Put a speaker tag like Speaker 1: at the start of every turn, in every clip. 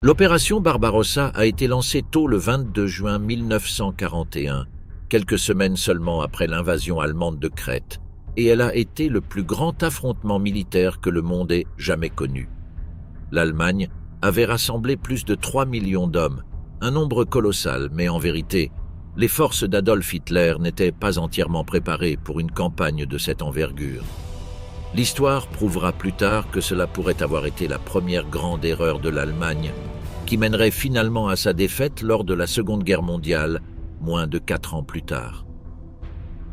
Speaker 1: L'opération Barbarossa a été lancée tôt le 22 juin 1941, quelques semaines seulement après l'invasion allemande de Crète, et elle a été le plus grand affrontement militaire que le monde ait jamais connu. L'Allemagne avait rassemblé plus de 3 millions d'hommes, un nombre colossal, mais en vérité, les forces d'Adolf Hitler n'étaient pas entièrement préparées pour une campagne de cette envergure. L'histoire prouvera plus tard que cela pourrait avoir été la première grande erreur de l'Allemagne, qui mènerait finalement à sa défaite lors de la Seconde Guerre mondiale, moins de 4 ans plus tard.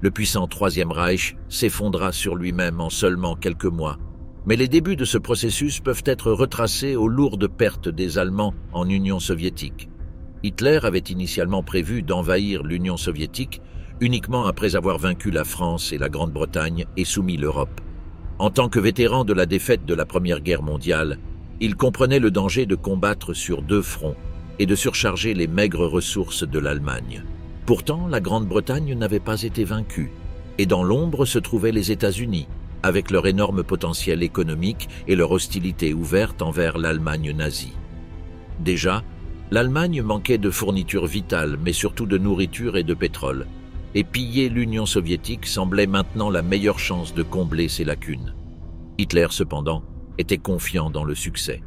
Speaker 1: Le puissant Troisième Reich s'effondra sur lui-même en seulement quelques mois, mais les débuts de ce processus peuvent être retracés aux lourdes pertes des Allemands en Union soviétique. Hitler avait initialement prévu d'envahir l'Union soviétique uniquement après avoir vaincu la France et la Grande-Bretagne et soumis l'Europe. En tant que vétéran de la défaite de la Première Guerre mondiale, il comprenait le danger de combattre sur 2 fronts et de surcharger les maigres ressources de l'Allemagne. Pourtant, la Grande-Bretagne n'avait pas été vaincue, et dans l'ombre se trouvaient les États-Unis, avec leur énorme potentiel économique et leur hostilité ouverte envers l'Allemagne nazie. Déjà, l'Allemagne manquait de fournitures vitales, mais surtout de nourriture et de pétrole, et piller l'Union soviétique semblait maintenant la meilleure chance de combler ces lacunes. Hitler, cependant, était confiant dans le succès.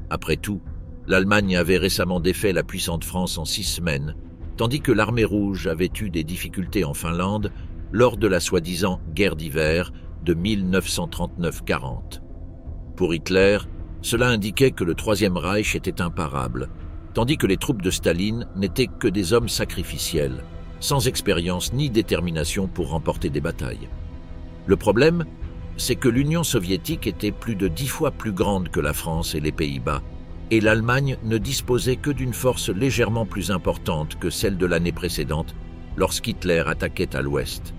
Speaker 1: Après tout, l'Allemagne avait récemment défait la puissante France en 6 semaines, tandis que l'armée rouge avait eu des difficultés en Finlande lors de la soi-disant guerre d'hiver de 1939-40. Pour Hitler, cela indiquait que le Troisième Reich était imparable, tandis que les troupes de Staline n'étaient que des hommes sacrificiels, sans expérience ni détermination pour remporter des batailles. Le problème, c'est que l'Union soviétique était plus de 10 fois plus grande que la France et les Pays-Bas, et l'Allemagne ne disposait que d'une force légèrement plus importante que celle de l'année précédente, lorsqu'Hitler attaquait à l'ouest.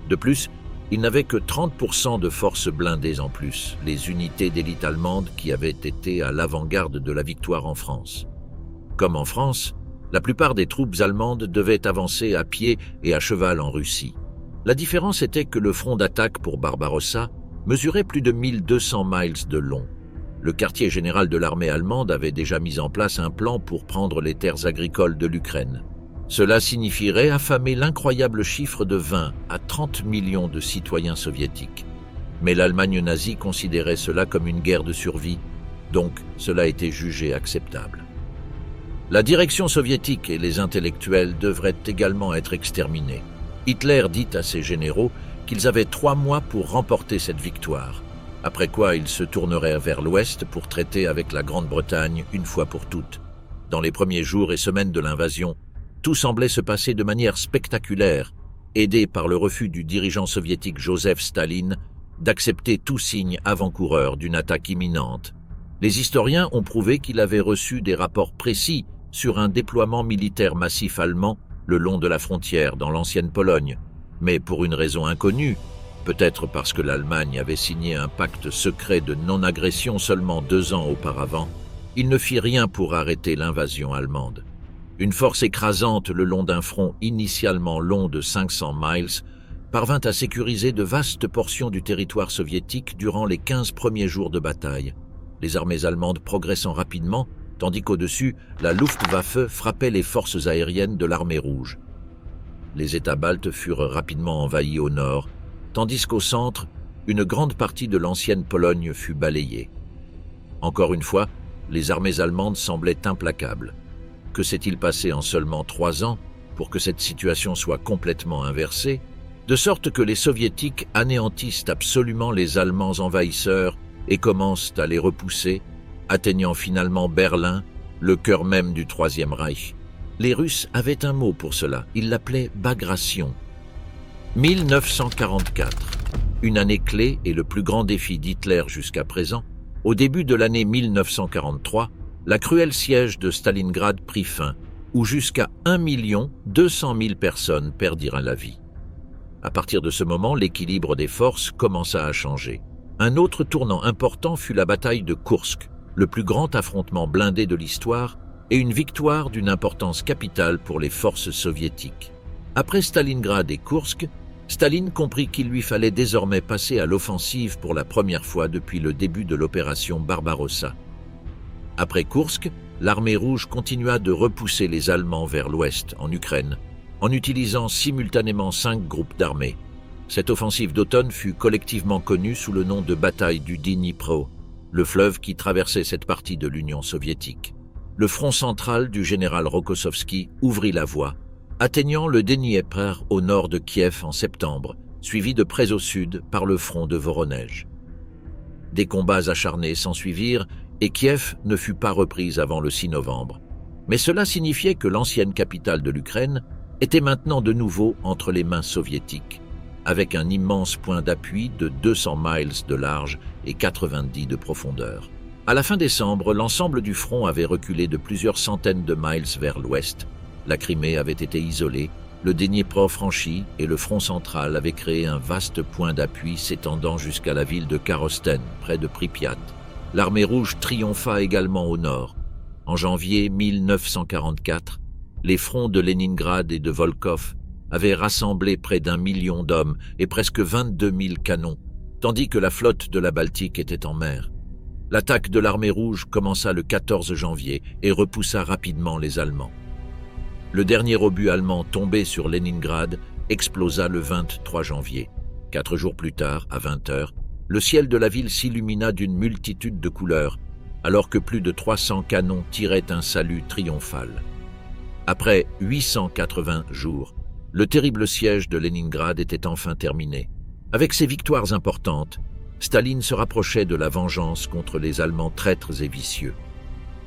Speaker 1: De plus, il n'avait que 30% de forces blindées en plus, les unités d'élite allemandes qui avaient été à l'avant-garde de la victoire en France. Comme en France, la plupart des troupes allemandes devaient avancer à pied et à cheval en Russie. La différence était que le front d'attaque pour Barbarossa mesurait plus de 1200 miles de long. Le quartier général de l'armée allemande avait déjà mis en place un plan pour prendre les terres agricoles de l'Ukraine. Cela signifierait affamer l'incroyable chiffre de 20 à 30 millions de citoyens soviétiques. Mais l'Allemagne nazie considérait cela comme une guerre de survie, donc cela était jugé acceptable. La direction soviétique et les intellectuels devraient également être exterminés. Hitler dit à ses généraux qu'ils avaient 3 mois pour remporter cette victoire, après quoi ils se tourneraient vers l'Ouest pour traiter avec la Grande-Bretagne une fois pour toutes. Dans les premiers jours et semaines de l'invasion, tout semblait se passer de manière spectaculaire, aidé par le refus du dirigeant soviétique Joseph Staline d'accepter tout signe avant-coureur d'une attaque imminente. Les historiens ont prouvé qu'il avait reçu des rapports précis sur un déploiement militaire massif allemand le long de la frontière dans l'ancienne Pologne, mais pour une raison inconnue, peut-être parce que l'Allemagne avait signé un pacte secret de non-agression seulement 2 ans auparavant, il ne fit rien pour arrêter l'invasion allemande. Une force écrasante le long d'un front initialement long de 500 miles parvint à sécuriser de vastes portions du territoire soviétique durant les 15 premiers jours de bataille, les armées allemandes progressant rapidement, tandis qu'au-dessus, la Luftwaffe frappait les forces aériennes de l'armée rouge. Les États baltes furent rapidement envahis au nord, tandis qu'au centre, une grande partie de l'ancienne Pologne fut balayée. Encore une fois, les armées allemandes semblaient implacables. Que s'est-il passé en seulement 3 ans pour que cette situation soit complètement inversée, de sorte que les Soviétiques anéantissent absolument les Allemands envahisseurs et commencent à les repousser, atteignant finalement Berlin, le cœur même du Troisième Reich. Les Russes avaient un mot pour cela, ils l'appelaient bagration. 1944, une année clé et le plus grand défi d'Hitler jusqu'à présent, au début de l'année 1943, la cruelle siège de Stalingrad prit fin, où jusqu'à 1 200 000 personnes perdirent la vie. À partir de ce moment, l'équilibre des forces commença à changer. Un autre tournant important fut la bataille de Koursk, le plus grand affrontement blindé de l'histoire et une victoire d'une importance capitale pour les forces soviétiques. Après Stalingrad et Koursk, Staline comprit qu'il lui fallait désormais passer à l'offensive pour la première fois depuis le début de l'opération Barbarossa. Après Koursk, l'armée rouge continua de repousser les Allemands vers l'ouest, en Ukraine, en utilisant simultanément 5 groupes d'armées. Cette offensive d'automne fut collectivement connue sous le nom de bataille du Dnipro, le fleuve qui traversait cette partie de l'Union soviétique. Le front central du général Rokossovski ouvrit la voie, atteignant le Dniepr au nord de Kiev en septembre, suivi de près au sud par le front de Voronej. Des combats acharnés s'ensuivirent et Kiev ne fut pas reprise avant le 6 novembre. Mais cela signifiait que l'ancienne capitale de l'Ukraine était maintenant de nouveau entre les mains soviétiques, avec un immense point d'appui de 200 miles de large et 90 de profondeur. À la fin décembre, l'ensemble du front avait reculé de plusieurs centaines de miles vers l'ouest. La Crimée avait été isolée, le Dniepr franchi et le front central avait créé un vaste point d'appui s'étendant jusqu'à la ville de Korosten, près de Pripyat. L'armée rouge triompha également au nord. En janvier 1944, les fronts de Leningrad et de Volkhov avaient rassemblé près d'1 million d'hommes et presque 22 000 canons, tandis que la flotte de la Baltique était en mer. L'attaque de l'armée rouge commença le 14 janvier et repoussa rapidement les Allemands. Le dernier obus allemand tombé sur Leningrad explosa le 23 janvier. 4 jours plus tard, à 20 h, le ciel de la ville s'illumina d'une multitude de couleurs, alors que plus de 300 canons tiraient un salut triomphal. Après 880 jours, le terrible siège de Leningrad était enfin terminé. Avec ces victoires importantes, Staline se rapprochait de la vengeance contre les Allemands traîtres et vicieux.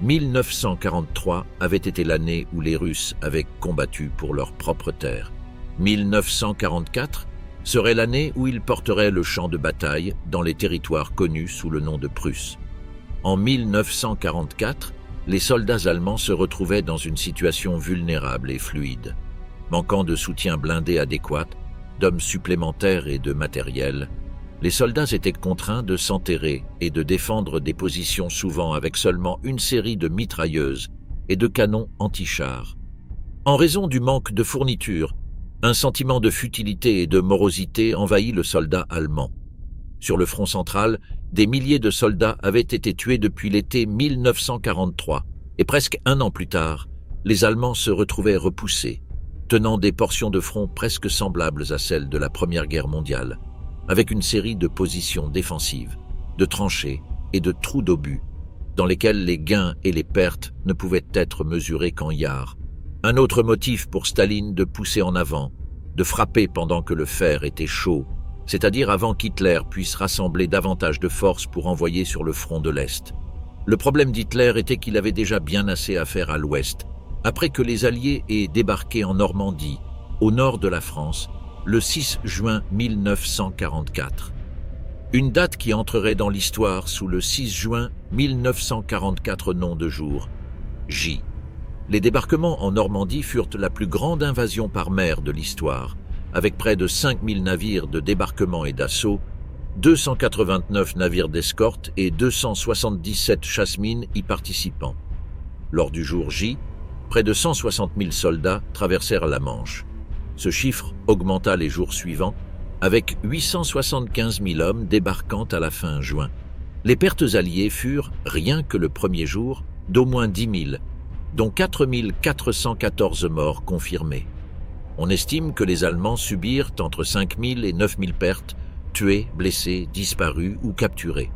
Speaker 1: 1943 avait été l'année où les Russes avaient combattu pour leur propre terre. 1944 serait l'année où ils porteraient le champ de bataille dans les territoires connus sous le nom de Prusse. En 1944, les soldats allemands se retrouvaient dans une situation vulnérable et fluide. Manquant de soutien blindé adéquat, d'hommes supplémentaires et de matériel, les soldats étaient contraints de s'enterrer et de défendre des positions souvent avec seulement une série de mitrailleuses et de canons anti-chars. En raison du manque de fournitures, un sentiment de futilité et de morosité envahit le soldat allemand. Sur le front central, des milliers de soldats avaient été tués depuis l'été 1943 et presque un an plus tard, les Allemands se retrouvaient repoussés, tenant des portions de front presque semblables à celles de la Première Guerre mondiale, avec une série de positions défensives, de tranchées et de trous d'obus, dans lesquels les gains et les pertes ne pouvaient être mesurés qu'en yards. Un autre motif pour Staline de pousser en avant, de frapper pendant que le fer était chaud, c'est-à-dire avant qu'Hitler puisse rassembler davantage de forces pour envoyer sur le front de l'Est. Le problème d'Hitler était qu'il avait déjà bien assez à faire à l'Ouest, après que les Alliés aient débarqué en Normandie, au nord de la France, le 6 juin 1944. Une date qui entrerait dans l'histoire sous le 6 juin 1944 nom de jour, J. Les débarquements en Normandie furent la plus grande invasion par mer de l'histoire, avec près de 5000 navires de débarquement et d'assaut, 289 navires d'escorte et 277 chasse-mines y participant. Lors du jour J, près de 160 000 soldats traversèrent la Manche. Ce chiffre augmenta les jours suivants, avec 875 000 hommes débarquant à la fin juin. Les pertes alliées furent, rien que le premier jour, d'au moins 10 000, dont 4 414 morts confirmés. On estime que les Allemands subirent entre 5 000 et 9 000 pertes, tués, blessés, disparus ou capturés.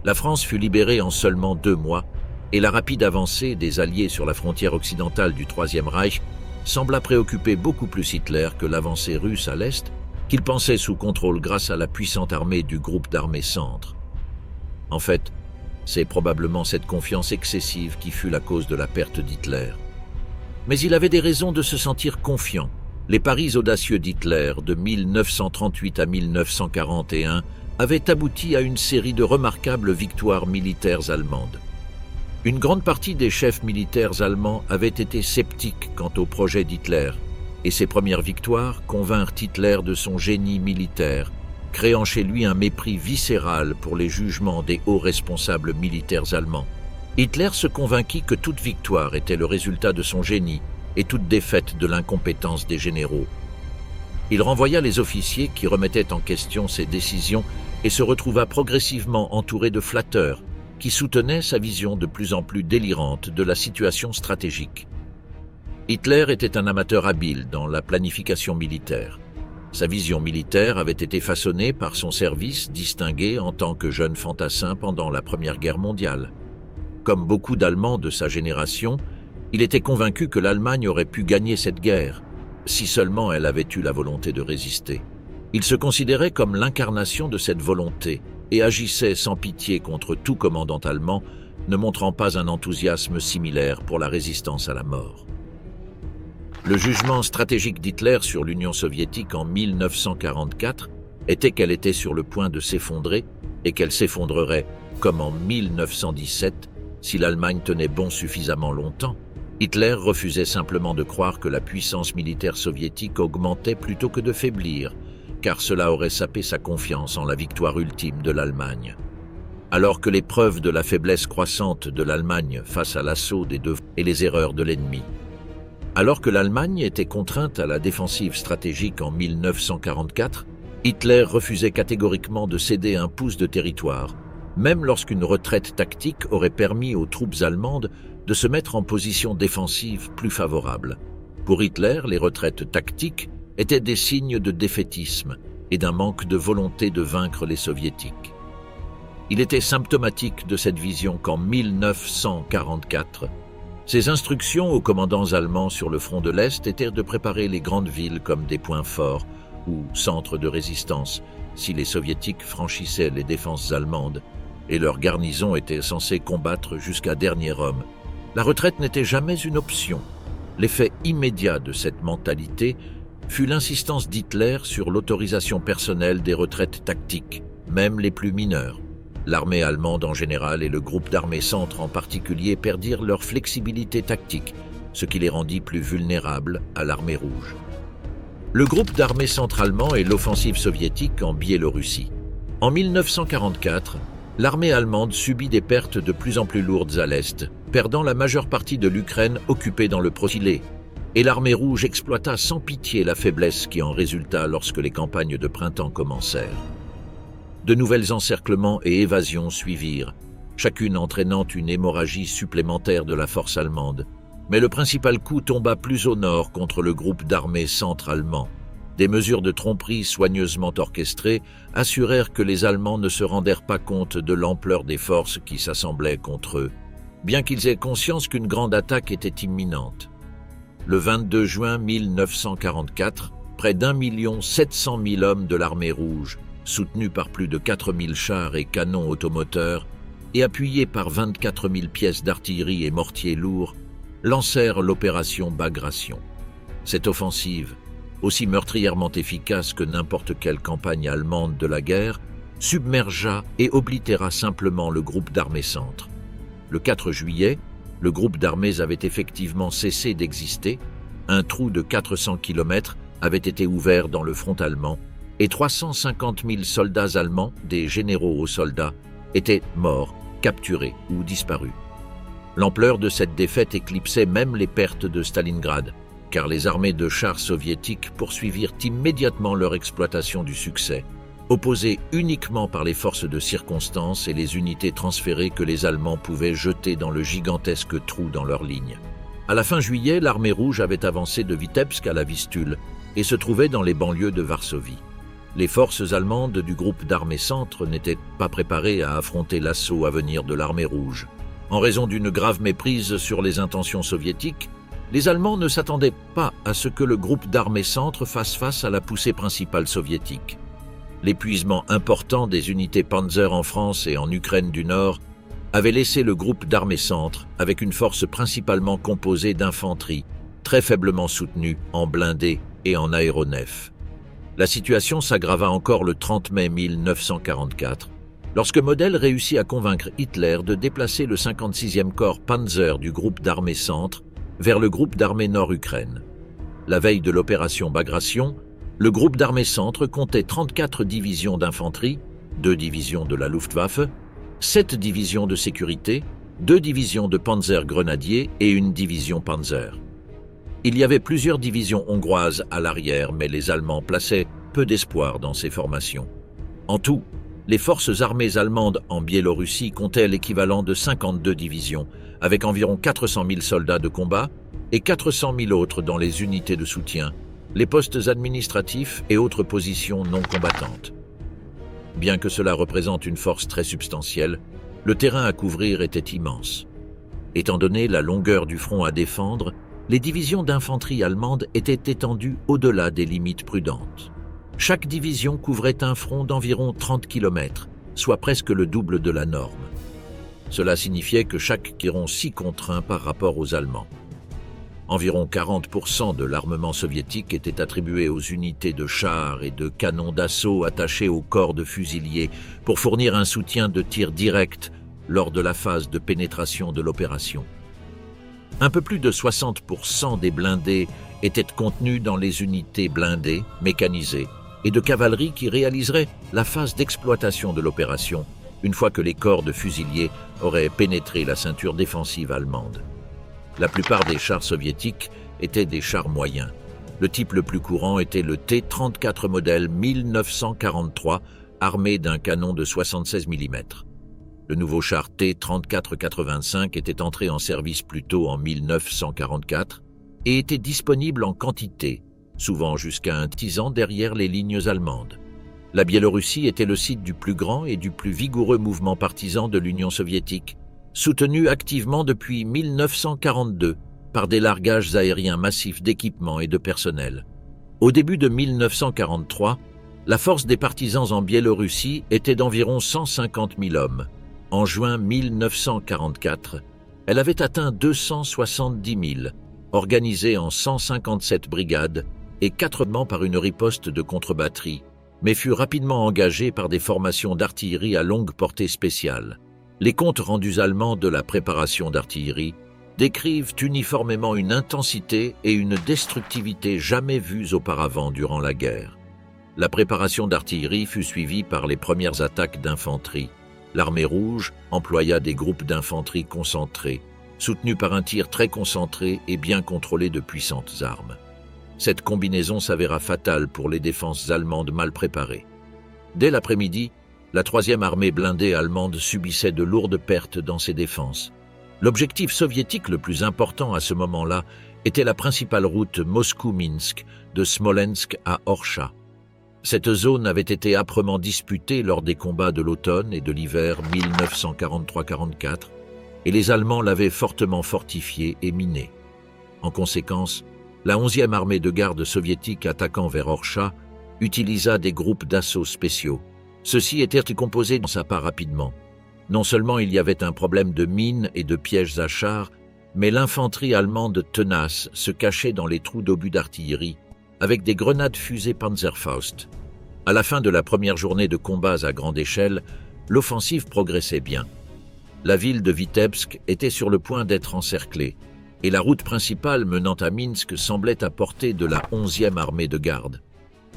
Speaker 1: La France fut libérée en seulement 2 mois, et la rapide avancée des Alliés sur la frontière occidentale du Troisième Reich sembla préoccuper beaucoup plus Hitler que l'avancée russe à l'Est, qu'il pensait sous contrôle grâce à la puissante armée du groupe d'armées Centre. En fait, c'est probablement cette confiance excessive qui fut la cause de la perte d'Hitler. Mais il avait des raisons de se sentir confiant. Les paris audacieux d'Hitler de 1938 à 1941 avaient abouti à une série de remarquables victoires militaires allemandes. Une grande partie des chefs militaires allemands avaient été sceptiques quant au projet d'Hitler, et ses premières victoires convinrent Hitler de son génie militaire, créant chez lui un mépris viscéral pour les jugements des hauts responsables militaires allemands. Hitler se convainquit que toute victoire était le résultat de son génie et toute défaite de l'incompétence des généraux. Il renvoya les officiers qui remettaient en question ses décisions et se retrouva progressivement entouré de flatteurs, qui soutenait sa vision de plus en plus délirante de la situation stratégique. Hitler était un amateur habile dans la planification militaire. Sa vision militaire avait été façonnée par son service distingué en tant que jeune fantassin pendant la Première Guerre mondiale. Comme beaucoup d'Allemands de sa génération, il était convaincu que l'Allemagne aurait pu gagner cette guerre, si seulement elle avait eu la volonté de résister. Il se considérait comme l'incarnation de cette volonté et agissait sans pitié contre tout commandant allemand, ne montrant pas un enthousiasme similaire pour la résistance à la mort. Le jugement stratégique d'Hitler sur l'Union soviétique en 1944 était qu'elle était sur le point de s'effondrer et qu'elle s'effondrerait, comme en 1917, si l'Allemagne tenait bon suffisamment longtemps. Hitler refusait simplement de croire que la puissance militaire soviétique augmentait plutôt que de faiblir, car cela aurait sapé sa confiance en la victoire ultime de l'Allemagne. Alors que les preuves de la faiblesse croissante de l'Allemagne face à l'assaut des deux et les erreurs de l'ennemi. Alors que l'Allemagne était contrainte à la défensive stratégique en 1944, Hitler refusait catégoriquement de céder un pouce de territoire, même lorsqu'une retraite tactique aurait permis aux troupes allemandes de se mettre en position défensive plus favorable. Pour Hitler, les retraites tactiques étaient des signes de défaitisme et d'un manque de volonté de vaincre les soviétiques. Il était symptomatique de cette vision qu'en 1944, ses instructions aux commandants allemands sur le front de l'Est étaient de préparer les grandes villes comme des points forts ou centres de résistance si les soviétiques franchissaient les défenses allemandes, et leurs garnisons étaient censées combattre jusqu'à dernier homme. La retraite n'était jamais une option. L'effet immédiat de cette mentalité fut l'insistance d'Hitler sur l'autorisation personnelle des retraites tactiques, même les plus mineures. L'armée allemande en général et le groupe d'armées centre en particulier perdirent leur flexibilité tactique, ce qui les rendit plus vulnérables à l'armée rouge. Le groupe d'armées centre allemand et l'offensive soviétique en Biélorussie. En 1944, l'armée allemande subit des pertes de plus en plus lourdes à l'Est, perdant la majeure partie de l'Ukraine occupée dans le Procilé, et l'armée rouge exploita sans pitié la faiblesse qui en résulta lorsque les campagnes de printemps commencèrent. De nouvelles encerclements et évasions suivirent, chacune entraînant une hémorragie supplémentaire de la force allemande. Mais le principal coup tomba plus au nord contre le groupe d'armées centre-allemand. Des mesures de tromperie soigneusement orchestrées assurèrent que les Allemands ne se rendèrent pas compte de l'ampleur des forces qui s'assemblaient contre eux, bien qu'ils aient conscience qu'une grande attaque était imminente. Le 22 juin 1944, près d'1,7 million hommes de l'armée rouge, soutenus par plus de 4 000 chars et canons automoteurs et appuyés par 24 000 pièces d'artillerie et mortiers lourds, lancèrent l'opération Bagration. Cette offensive, aussi meurtrièrement efficace que n'importe quelle campagne allemande de la guerre, submergea et oblitéra simplement le groupe d'armées centre. Le 4 juillet, le groupe d'armées avait effectivement cessé d'exister, un trou de 400 km avait été ouvert dans le front allemand et 350 000 soldats allemands, des généraux aux soldats, étaient morts, capturés ou disparus. L'ampleur de cette défaite éclipsait même les pertes de Stalingrad, car les armées de chars soviétiques poursuivirent immédiatement leur exploitation du succès, opposées uniquement par les forces de circonstance et les unités transférées que les Allemands pouvaient jeter dans le gigantesque trou dans leur ligne. À la fin juillet, l'armée rouge avait avancé de Vitebsk à la Vistule et se trouvait dans les banlieues de Varsovie. Les forces allemandes du groupe d'armées centre n'étaient pas préparées à affronter l'assaut à venir de l'armée rouge. En raison d'une grave méprise sur les intentions soviétiques, les Allemands ne s'attendaient pas à ce que le groupe d'armées centre fasse face à la poussée principale soviétique. L'épuisement important des unités Panzer en France et en Ukraine du Nord avait laissé le groupe d'armées centre avec une force principalement composée d'infanterie, très faiblement soutenue en blindés et en aéronefs. La situation s'aggrava encore le 30 mai 1944, lorsque Model réussit à convaincre Hitler de déplacer le 56e corps Panzer du groupe d'armées centre vers le groupe d'armées Nord-Ukraine. La veille de l'opération Bagration, le groupe d'armées centre comptait 34 divisions d'infanterie, 2 divisions de la Luftwaffe, 7 divisions de sécurité, 2 divisions de Panzer grenadiers et une division Panzer. Il y avait plusieurs divisions hongroises à l'arrière, mais les Allemands plaçaient peu d'espoir dans ces formations. En tout, les forces armées allemandes en Biélorussie comptaient l'équivalent de 52 divisions, avec environ 400 000 soldats de combat et 400 000 autres dans les unités de soutien, les postes administratifs et autres positions non combattantes. Bien que cela représente une force très substantielle, le terrain à couvrir était immense. Étant donné la longueur du front à défendre, les divisions d'infanterie allemandes étaient étendues au-delà des limites prudentes. Chaque division couvrait un front d'environ 30 km, soit presque le double de la norme. Cela signifiait que chaque giron si contraint par rapport aux Allemands. Environ 40% de l'armement soviétique était attribué aux unités de chars et de canons d'assaut attachés au corps de fusiliers pour fournir un soutien de tir direct lors de la phase de pénétration de l'opération. Un peu plus de 60% des blindés étaient contenus dans les unités blindées, mécanisées et de cavalerie qui réaliseraient la phase d'exploitation de l'opération une fois que les corps de fusiliers auraient pénétré la ceinture défensive allemande. La plupart des chars soviétiques étaient des chars moyens. Le type le plus courant était le T-34 modèle 1943, armé d'un canon de 76 mm. Le nouveau char T-34-85 était entré en service plus tôt en 1944 et était disponible en quantité, souvent jusqu'à un 10 ans derrière les lignes allemandes. La Biélorussie était le site du plus grand et du plus vigoureux mouvement partisan de l'Union soviétique, soutenu activement depuis 1942 par des largages aériens massifs d'équipements et de personnel. Au début de 1943, la force des partisans en Biélorussie était d'environ 150 000 hommes. En juin 1944, elle avait atteint 270 000, organisée en 157 brigades et 4 par une riposte de contre-batterie, mais fut rapidement engagée par des formations d'artillerie à longue portée spéciale. Les comptes rendus allemands de la préparation d'artillerie décrivent uniformément une intensité et une destructivité jamais vues auparavant durant la guerre. La préparation d'artillerie fut suivie par les premières attaques d'infanterie. L'armée rouge employa des groupes d'infanterie concentrés, soutenus par un tir très concentré et bien contrôlé de puissantes armes. Cette combinaison s'avéra fatale pour les défenses allemandes mal préparées. Dès l'après-midi, la 3e armée blindée allemande subissait de lourdes pertes dans ses défenses. L'objectif soviétique le plus important à ce moment-là était la principale route Moscou-Minsk, de Smolensk à Orsha. Cette zone avait été âprement disputée lors des combats de l'automne et de l'hiver 1943-44, et les Allemands l'avaient fortement fortifiée et minée. En conséquence, la 11e armée de garde soviétique attaquant vers Orsha utilisa des groupes d'assaut spéciaux. Ceux-ci étaient composés dans sa part rapidement. Non seulement il y avait un problème de mines et de pièges à chars, mais l'infanterie allemande tenace se cachait dans les trous d'obus d'artillerie avec des grenades fusées Panzerfaust. À la fin de la première journée de combats à grande échelle, l'offensive progressait bien. La ville de Vitebsk était sur le point d'être encerclée, et la route principale menant à Minsk semblait à portée de la 11e armée de garde.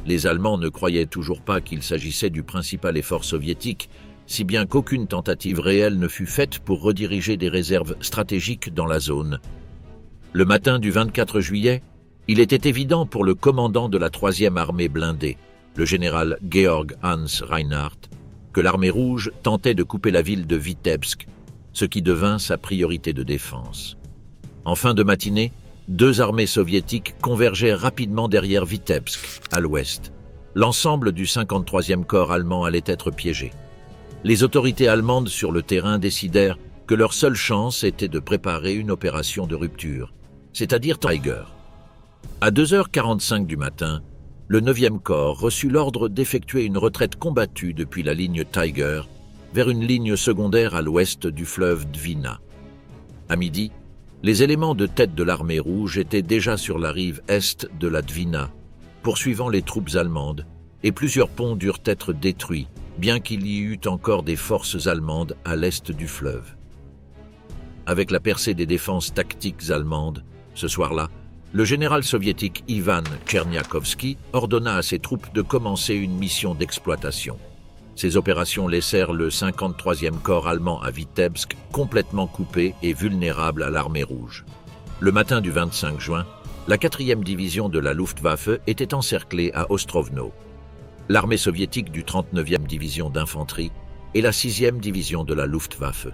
Speaker 1: Les Allemands ne croyaient toujours pas qu'il s'agissait du principal effort soviétique, si bien qu'aucune tentative réelle ne fut faite pour rediriger des réserves stratégiques dans la zone. Le matin du 24 juillet, il était évident pour le commandant de la 3e armée blindée, le général Georg Hans Reinhardt, que l'armée rouge tentait de couper la ville de Vitebsk, ce qui devint sa priorité de défense. En fin de matinée, 2 armées soviétiques convergeaient rapidement derrière Vitebsk, à l'ouest. L'ensemble du 53e corps allemand allait être piégé. Les autorités allemandes sur le terrain décidèrent que leur seule chance était de préparer une opération de rupture, c'est-à-dire Tiger. À 2h45 du matin, le 9e corps reçut l'ordre d'effectuer une retraite combattue depuis la ligne Tiger vers une ligne secondaire à l'ouest du fleuve Dvina. À midi, les éléments de tête de l'armée rouge étaient déjà sur la rive est de la Dvina, poursuivant les troupes allemandes, et plusieurs ponts durent être détruits, bien qu'il y eût encore des forces allemandes à l'est du fleuve. Avec la percée des défenses tactiques allemandes, ce soir-là, le général soviétique Ivan Tcherniakovski ordonna à ses troupes de commencer une mission d'exploitation. Ces opérations laissèrent le 53e corps allemand à Vitebsk complètement coupé et vulnérable à l'armée rouge. Le matin du 25 juin, la 4e division de la Luftwaffe était encerclée à Ostrovno. l'armée soviétique du 39e division d'infanterie et la 6e division de la Luftwaffe.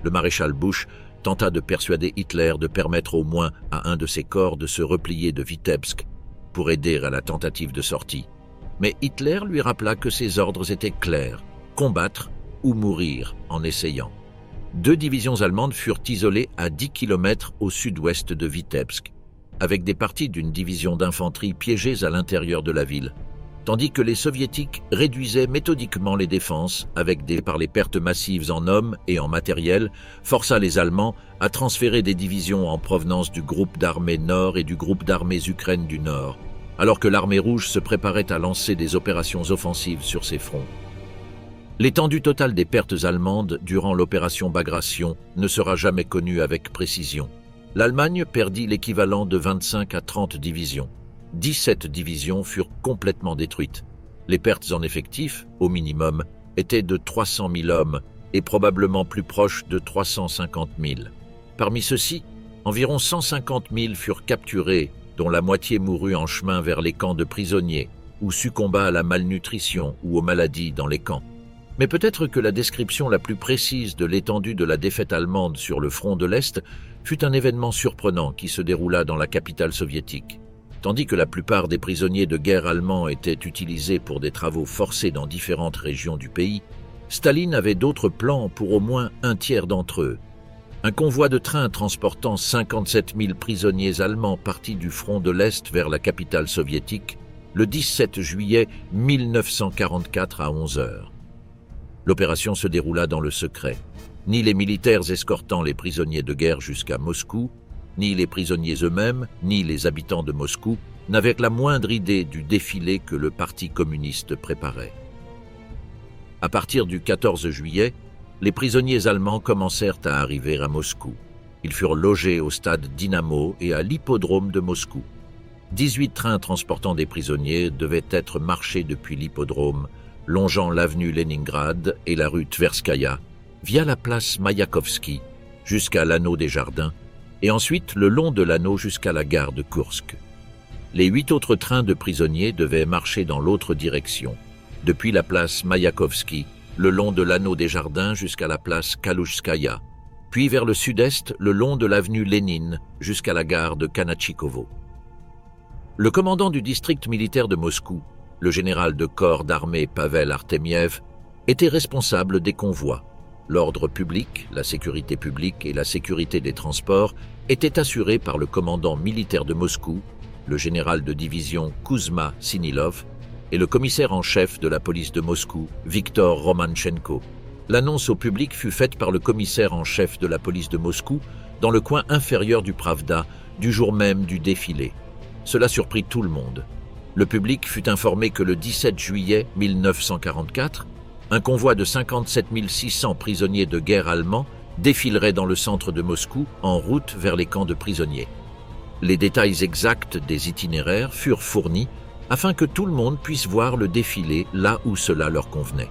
Speaker 1: Le maréchal Busch tenta de persuader Hitler de permettre au moins à un de ses corps de se replier de Vitebsk pour aider à la tentative de sortie. Mais Hitler lui rappela que ses ordres étaient clairs, combattre ou mourir en essayant. 2 divisions allemandes furent isolées à 10 km au sud-ouest de Vitebsk, avec des parties d'une division d'infanterie piégées à l'intérieur de la ville, tandis que les soviétiques réduisaient méthodiquement les défenses par les pertes massives en hommes et en matériel, força les Allemands à transférer des divisions en provenance du groupe d'armées Nord et du groupe d'armées Ukraine du Nord, alors que l'armée rouge se préparait à lancer des opérations offensives sur ces fronts. L'étendue totale des pertes allemandes durant l'opération Bagration ne sera jamais connue avec précision. L'Allemagne perdit l'équivalent de 25 à 30 divisions. 17 divisions furent complètement détruites. Les pertes en effectifs, au minimum, étaient de 300 000 hommes et probablement plus proches de 350 000. Parmi ceux-ci, environ 150 000 furent capturés, dont la moitié mourut en chemin vers les camps de prisonniers ou succomba à la malnutrition ou aux maladies dans les camps. Mais peut-être que la description la plus précise de l'étendue de la défaite allemande sur le front de l'Est fut un événement surprenant qui se déroula dans la capitale soviétique. Tandis que la plupart des prisonniers de guerre allemands étaient utilisés pour des travaux forcés dans différentes régions du pays, Staline avait d'autres plans pour au moins un tiers d'entre eux. Un convoi de trains transportant 57 000 prisonniers allemands partit du front de l'Est vers la capitale soviétique le 17 juillet 1944 à 11 heures. L'opération se déroula dans le secret. Ni les militaires escortant les prisonniers de guerre jusqu'à Moscou, ni les prisonniers eux-mêmes, ni les habitants de Moscou n'avaient la moindre idée du défilé que le Parti communiste préparait. À partir du 14 juillet, les prisonniers allemands commencèrent à arriver à Moscou. Ils furent logés au stade Dynamo et à l'hippodrome de Moscou. 18 trains transportant des prisonniers devaient être marchés depuis l'hippodrome, longeant l'avenue Leningrad et la rue Tverskaya, via la place Mayakovsky, jusqu'à l'anneau des Jardins, et ensuite le long de l'anneau jusqu'à la gare de Koursk. Les 8 autres trains de prisonniers devaient marcher dans l'autre direction, depuis la place Mayakovsky, le long de l'anneau des Jardins jusqu'à la place Kalouchskaya, puis vers le sud-est le long de l'avenue Lénine jusqu'à la gare de Kanachikovo. Le commandant du district militaire de Moscou, le général de corps d'armée Pavel Artemiev, était responsable des convois. L'ordre public, la sécurité publique et la sécurité des transports étaient assurés par le commandant militaire de Moscou, le général de division Kouzma Sinilov, et le commissaire en chef de la police de Moscou, Viktor Romanchenko. L'annonce au public fut faite par le commissaire en chef de la police de Moscou dans le coin inférieur du Pravda, du jour même du défilé. Cela surprit tout le monde. Le public fut informé que le 17 juillet 1944, un convoi de 57 600 prisonniers de guerre allemands défilerait dans le centre de Moscou en route vers les camps de prisonniers. Les détails exacts des itinéraires furent fournis afin que tout le monde puisse voir le défilé là où cela leur convenait.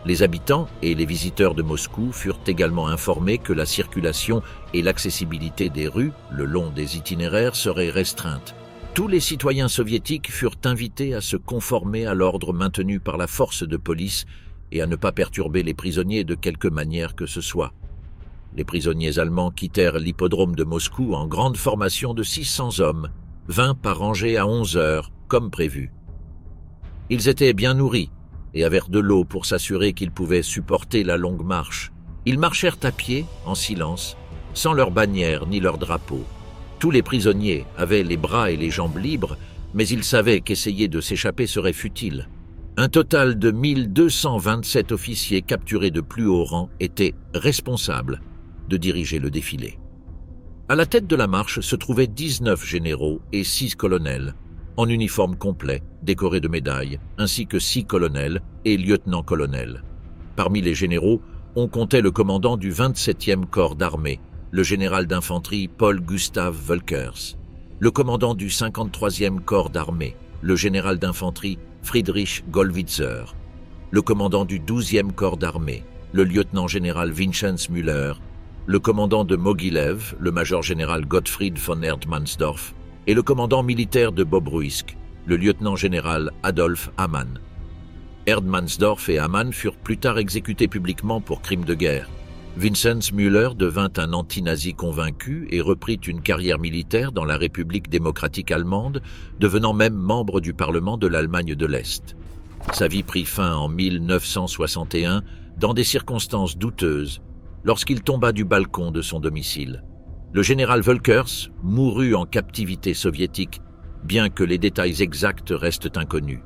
Speaker 1: Les habitants et les visiteurs de Moscou furent également informés que la circulation et l'accessibilité des rues le long des itinéraires seraient restreintes. Tous les citoyens soviétiques furent invités à se conformer à l'ordre maintenu par la force de police et à ne pas perturber les prisonniers de quelque manière que ce soit. Les prisonniers allemands quittèrent l'hippodrome de Moscou en grande formation de 600 hommes, 20 par rangée à 11 heures, comme prévu. Ils étaient bien nourris et avaient de l'eau pour s'assurer qu'ils pouvaient supporter la longue marche. Ils marchèrent à pied, en silence, sans leur bannière ni leur drapeau. Tous les prisonniers avaient les bras et les jambes libres, mais ils savaient qu'essayer de s'échapper serait futile. Un total de 1227 officiers capturés de plus haut rang étaient responsables de diriger le défilé. À la tête de la marche se trouvaient 19 généraux et 6 colonels, en uniforme complet, décorés de médailles, ainsi que 6 colonels et lieutenants-colonels. Parmi les généraux, on comptait le commandant du 27e corps d'armée, le général d'infanterie Paul Gustav Wölkers, le commandant du 53e corps d'armée, le général d'infanterie Friedrich Gollwitzer, le commandant du 12e corps d'armée, le lieutenant-général Vincenz Müller, le commandant de Mogilev, le major-général Gottfried von Erdmannsdorf, et le commandant militaire de Bobruisk, le lieutenant-général Adolf Hamann. Erdmannsdorf et Hamann furent plus tard exécutés publiquement pour crimes de guerre. Vinzenz Müller devint un anti-nazi convaincu et reprit une carrière militaire dans la République démocratique allemande, devenant même membre du Parlement de l'Allemagne de l'Est. Sa vie prit fin en 1961 dans des circonstances douteuses, lorsqu'il tomba du balcon de son domicile. Le général Völkers mourut en captivité soviétique, bien que les détails exacts restent inconnus.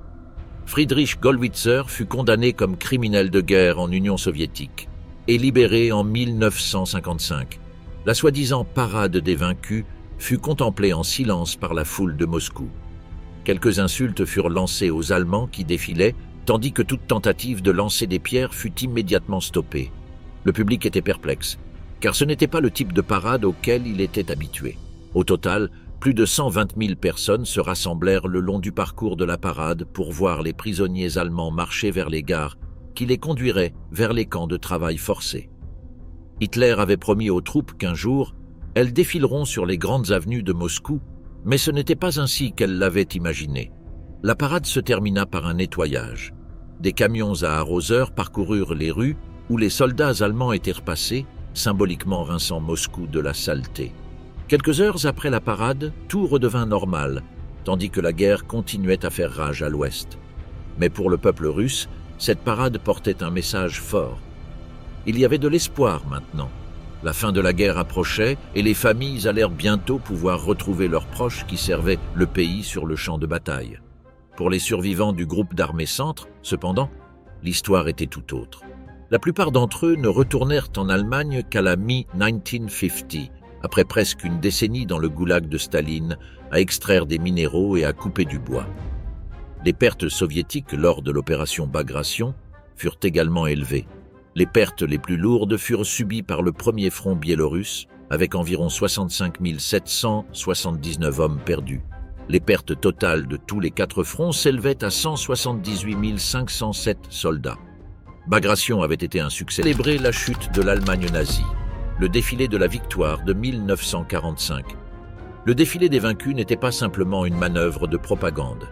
Speaker 1: Friedrich Gollwitzer fut condamné comme criminel de guerre en Union soviétique et libéré en 1955. La soi-disant parade des vaincus fut contemplée en silence par la foule de Moscou. Quelques insultes furent lancées aux Allemands qui défilaient, tandis que toute tentative de lancer des pierres fut immédiatement stoppée. Le public était perplexe, car ce n'était pas le type de parade auquel il était habitué. Au total, plus de 120 000 personnes se rassemblèrent le long du parcours de la parade pour voir les prisonniers allemands marcher vers les gares qui les conduiraient vers les camps de travail forcés. Hitler avait promis aux troupes qu'un jour, elles défileront sur les grandes avenues de Moscou, mais ce n'était pas ainsi qu'elle l'avait imaginé. La parade se termina par un nettoyage. Des camions à arroseurs parcoururent les rues où les soldats allemands étaient repassés, symboliquement rinçant Moscou de la saleté. Quelques heures après la parade, tout redevint normal, tandis que la guerre continuait à faire rage à l'ouest. Mais pour le peuple russe, cette parade portait un message fort. Il y avait de l'espoir maintenant. La fin de la guerre approchait et les familles allèrent bientôt pouvoir retrouver leurs proches qui servaient le pays sur le champ de bataille. Pour les survivants du groupe d'armées Centre, cependant, l'histoire était tout autre. La plupart d'entre eux ne retournèrent en Allemagne qu'à la mi-1950, après presque une décennie dans le goulag de Staline, à extraire des minéraux et à couper du bois. Les pertes soviétiques lors de l'opération Bagration furent également élevées. Les pertes les plus lourdes furent subies par le premier front biélorusse, avec environ 65 779 hommes perdus. Les pertes totales de tous les 4 fronts s'élevaient à 178 507 soldats. Bagration avait été un succès. Célébrer la chute de l'Allemagne nazie, le défilé de la victoire de 1945. Le défilé des vaincus n'était pas simplement une manœuvre de propagande.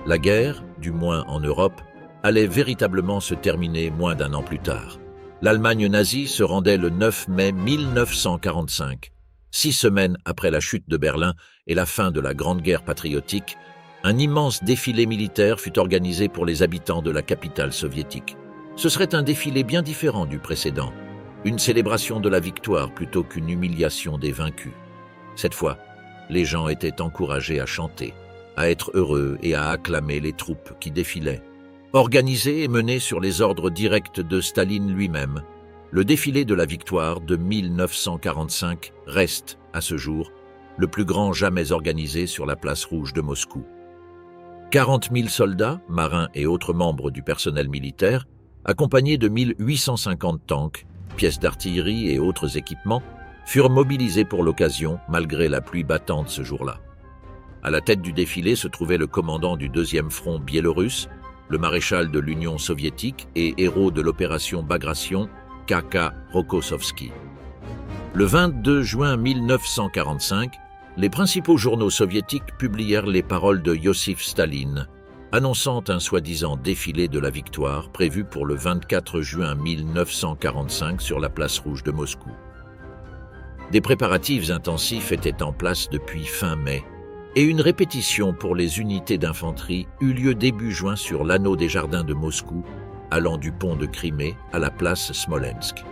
Speaker 1: La guerre, du moins en Europe, allait véritablement se terminer moins d'un an plus tard. L'Allemagne nazie se rendait le 9 mai 1945. 6 semaines après la chute de Berlin et la fin de la Grande Guerre patriotique, un immense défilé militaire fut organisé pour les habitants de la capitale soviétique. Ce serait un défilé bien différent du précédent, une célébration de la victoire plutôt qu'une humiliation des vaincus. Cette fois, les gens étaient encouragés à chanter, à être heureux et à acclamer les troupes qui défilaient. Organisé et mené sur les ordres directs de Staline lui-même, le défilé de la victoire de 1945 reste, à ce jour, le plus grand jamais organisé sur la place rouge de Moscou. 40 000 soldats, marins et autres membres du personnel militaire, accompagnés de 1850 tanks, pièces d'artillerie et autres équipements, furent mobilisés pour l'occasion, malgré la pluie battante ce jour-là. À la tête du défilé se trouvait le commandant du 2e front biélorusse, le maréchal de l'Union soviétique et héros de l'opération Bagration, K.K. Rokossovski. Le 22 juin 1945, les principaux journaux soviétiques publièrent les paroles de Iosif Staline, annonçant un soi-disant défilé de la victoire prévu pour le 24 juin 1945 sur la place rouge de Moscou. Des préparatifs intensifs étaient en place depuis fin mai, et une répétition pour les unités d'infanterie eut lieu début juin sur l'anneau des jardins de Moscou, allant du pont de Crimée à la place Smolensk.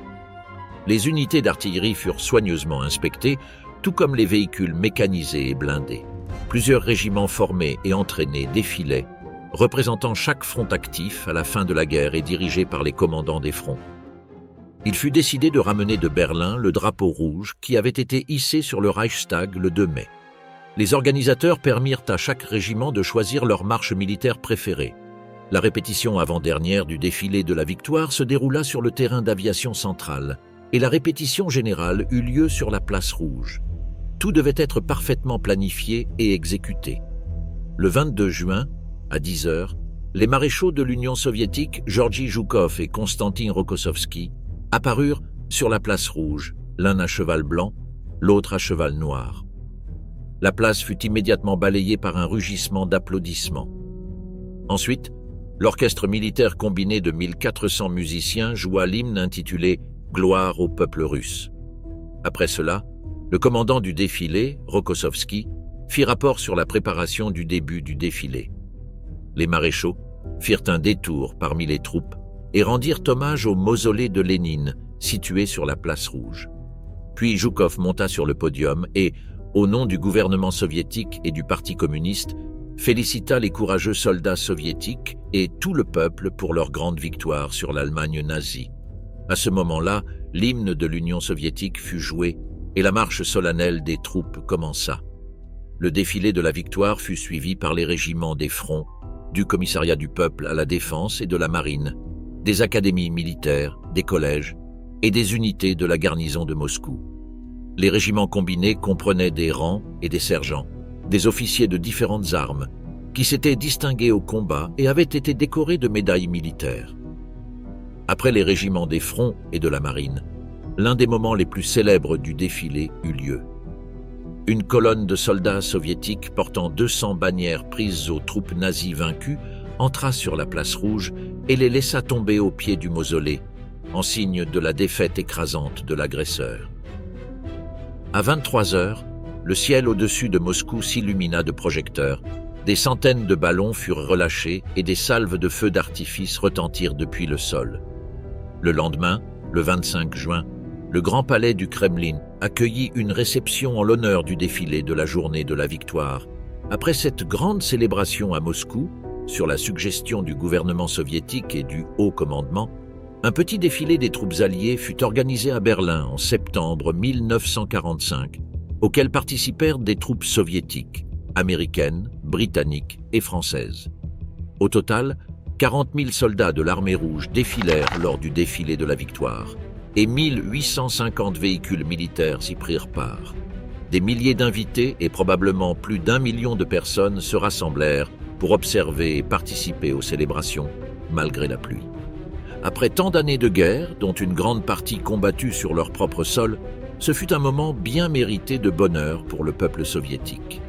Speaker 1: Les unités d'artillerie furent soigneusement inspectées, tout comme les véhicules mécanisés et blindés. Plusieurs régiments formés et entraînés défilaient, représentant chaque front actif à la fin de la guerre et dirigés par les commandants des fronts. Il fut décidé de ramener de Berlin le drapeau rouge qui avait été hissé sur le Reichstag le 2 mai. Les organisateurs permirent à chaque régiment de choisir leur marche militaire préférée. La répétition avant-dernière du défilé de la victoire se déroula sur le terrain d'aviation centrale et la répétition générale eut lieu sur la place rouge. Tout devait être parfaitement planifié et exécuté. Le 22 juin, à 10 heures, les maréchaux de l'Union soviétique, Georgi Zhukov et Konstantin Rokossovski, apparurent sur la place rouge, l'un à cheval blanc, l'autre à cheval noir. La place fut immédiatement balayée par un rugissement d'applaudissements. Ensuite, l'orchestre militaire combiné de 1400 musiciens joua l'hymne intitulé « Gloire au peuple russe ». Après cela, le commandant du défilé, Rokossovski, fit rapport sur la préparation du début du défilé. Les maréchaux firent un détour parmi les troupes et rendirent hommage au mausolée de Lénine, situé sur la place Rouge. Puis Zhukov monta sur le podium et, au nom du gouvernement soviétique et du Parti communiste, félicita les courageux soldats soviétiques et tout le peuple pour leur grande victoire sur l'Allemagne nazie. À ce moment-là, l'hymne de l'Union soviétique fut joué et la marche solennelle des troupes commença. Le défilé de la victoire fut suivi par les régiments des fronts, du commissariat du peuple à la défense et de la marine, des académies militaires, des collèges et des unités de la garnison de Moscou. Les régiments combinés comprenaient des rangs et des sergents, des officiers de différentes armes, qui s'étaient distingués au combat et avaient été décorés de médailles militaires. Après les régiments des fronts et de la marine, l'un des moments les plus célèbres du défilé eut lieu. Une colonne de soldats soviétiques portant 200 bannières prises aux troupes nazies vaincues entra sur la place Rouge et les laissa tomber au pied du mausolée, en signe de la défaite écrasante de l'agresseur. À 23 heures, le ciel au-dessus de Moscou s'illumina de projecteurs, des centaines de ballons furent relâchés et des salves de feux d'artifice retentirent depuis le sol. Le lendemain, le 25 juin, le Grand Palais du Kremlin accueillit une réception en l'honneur du défilé de la journée de la victoire. Après cette grande célébration à Moscou, sur la suggestion du gouvernement soviétique et du haut commandement, un petit défilé des troupes alliées fut organisé à Berlin en septembre 1945, auquel participèrent des troupes soviétiques, américaines, britanniques et françaises. Au total, 40 000 soldats de l'armée rouge défilèrent lors du défilé de la victoire, et 1850 véhicules militaires y prirent part. Des milliers d'invités et probablement plus d'1 million de personnes se rassemblèrent pour observer et participer aux célébrations, malgré la pluie. Après tant d'années de guerre, dont une grande partie combattue sur leur propre sol, ce fut un moment bien mérité de bonheur pour le peuple soviétique.